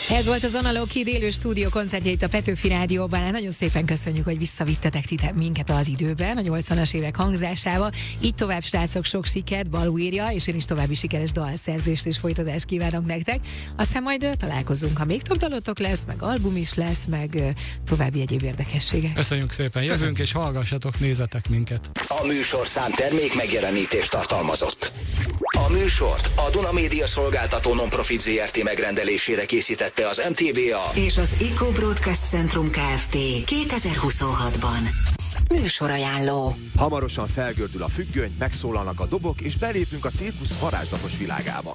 Ez volt az Analóg Kid élő stúdió koncertje itt a Petőfi Rádióban. Nagyon szépen köszönjük, hogy visszavittetek minket az időben, a 80-as évek hangzásával. Így tovább, srácok, sok sikert, Balú írja, és én is további sikeres dalszerzést és folytatást kívánok nektek. Aztán majd találkozunk, ha még több dalotok lesz, meg album is lesz, meg további egyéb érdekességek. Köszönjük szépen, jövünk és hallgassatok, nézzetek minket. A műsorszám termék megjelenítést tartalmazott. A műsort a Duna Média Szolgáltató Nonprofit Zrt. Megrendelésére készítette az MTVA és az Eco Broadcast Centrum Kft. 2026-ban. Műsorajánló. Hamarosan felgördül a függöny, megszólalnak a dobok, és belépünk a cirkusz varázslatos világába.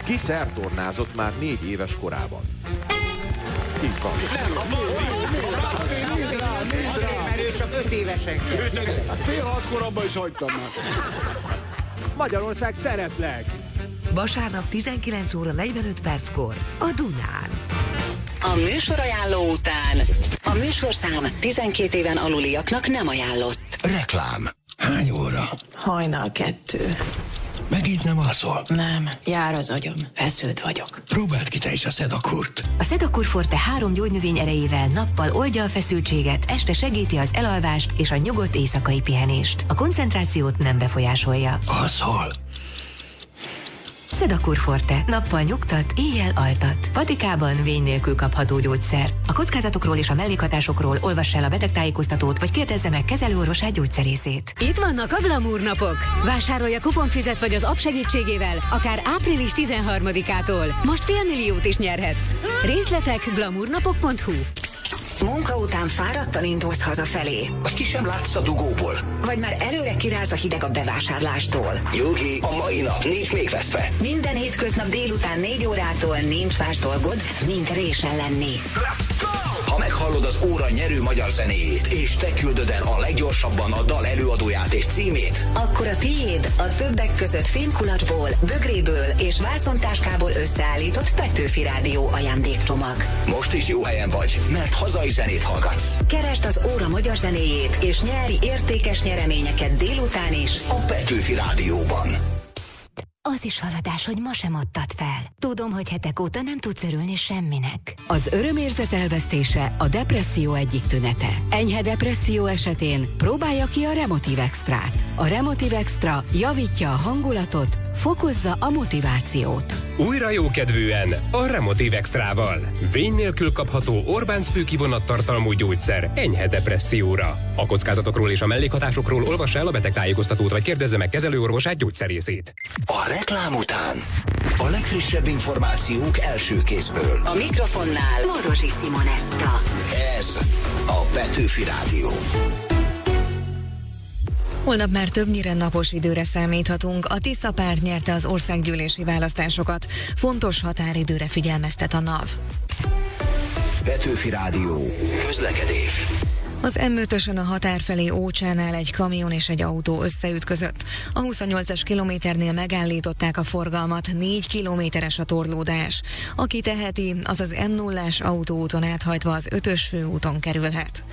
Ki szertornázott már 4 éves korában? Itt van. Mert ő csak 5 évesen. Fél 6 koromban is hagytam már. Magyarország szeretlek! Vasárnap 19 óra 45 perckor a Dunán. A műsorajánló után a műsorszám 12 éven aluliaknak nem ajánlott. reklám. Hány óra? Hajnal 2. Megint nem alszol? Nem, jár az agyam. Feszült vagyok. Próbáld ki te is a Szedakurt. A Sedakur Forte 3 gyógynövény erejével nappal oldja a feszültséget, este segíti az elalvást és a nyugodt éjszakai pihenést. A koncentrációt nem befolyásolja. Alszol? Sedakur Forte. Nappal nyugtat, éjjel altat. Patikában vény nélkül kapható gyógyszer. A kockázatokról és a mellékhatásokról olvass el a betegtájékoztatót, vagy kérdezze meg kezelőorvosát, gyógyszerészét. Itt vannak a Glamour napok. Vásárolj a kuponfüzet vagy az app segítségével, akár április 13-ától. Most $500,000 is nyerhetsz. Részletek glamournapok.hu. Munka után fáradtan indulsz hazafelé. Vagy ki sem látsz a dugóból. Vagy már előre kiráz a hideg a bevásárlástól. Nyugi, a mai nap nincs még veszve. Minden hétköznap délután 4 órától nincs más dolgod, mint résen lenni. Ha meghallod az óra nyerő magyar zenéjét, és te küldöd el a leggyorsabban a dal előadóját és címét, Akkor a tiéd a többek között filmkulacsból, bögréből és vászontáskából összeállított Petőfi Rádió ajándékcsomag. most is jó helyen vagy, mert hazai zenét hallgatsz. Keresd az óra magyar zenéjét, és nyeri értékes nyereményeket délután is A Petőfi Rádióban. Az is haladás, hogy ma sem adtad fel. Tudom, hogy hetek óta nem tudsz örülni semminek. Az örömérzet elvesztése a depresszió egyik tünete. Enyhe depresszió esetén próbálja ki a Remotiv Extrát. A Remotiv Extra javítja a hangulatot, fokozza a motivációt. Újra jókedvűen a Remotiv Extrával. Vény nélkül kapható Orbánc főkivonattartalmú gyógyszer enyhe depresszióra. A kockázatokról és a mellékhatásokról olvassa el a betegtájékoztatót, vagy kérdezze meg kezelőorvosát, gyógyszerészét. A reklám után a legfrissebb információk első kézből. A mikrofonnál Morosi Simonetta. Ez a Petőfi Rádió. Holnap már többnyire napos időre számíthatunk. A Tisza párt nyerte az országgyűlési választásokat. Fontos határidőre figyelmeztet a NAV. Petőfi Rádió. Közlekedés. Az M5-ösön a határ felé Ócsánál egy kamion és egy autó összeütközött. A 28-as kilométernél megállították a forgalmat, 4 kilométeres a torlódás. Aki teheti, az az M0-ás autóúton áthajtva az 5-ös főúton kerülhet.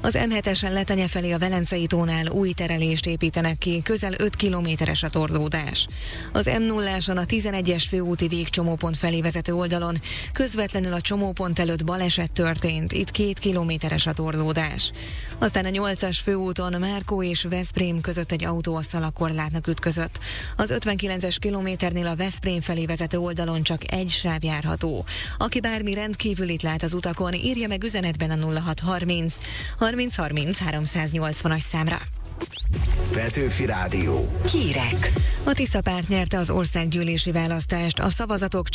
Az M7-esen Letenye felé a Velencei tónál új terelést építenek ki, közel 5 kilométeres a torlódás. Az M0-áson a 11-es főúti végcsomópont felé vezető oldalon közvetlenül a csomópont előtt baleset történt, itt 2 kilométeres a torlódás. Aztán a 8-as főúton Márkó és Veszprém között egy autó a szalagkorlátnak ütközött. Az 59-es kilométernél a Veszprém felé vezető oldalon csak egy sáv járható. Aki bármi rendkívülit lát az utakon, írja meg üzenetben a 0630 30 30 380-as számra. Petőfi Rádió. Hírek. A Tisza párt nyerte az országgyűlési választást, a szavazatok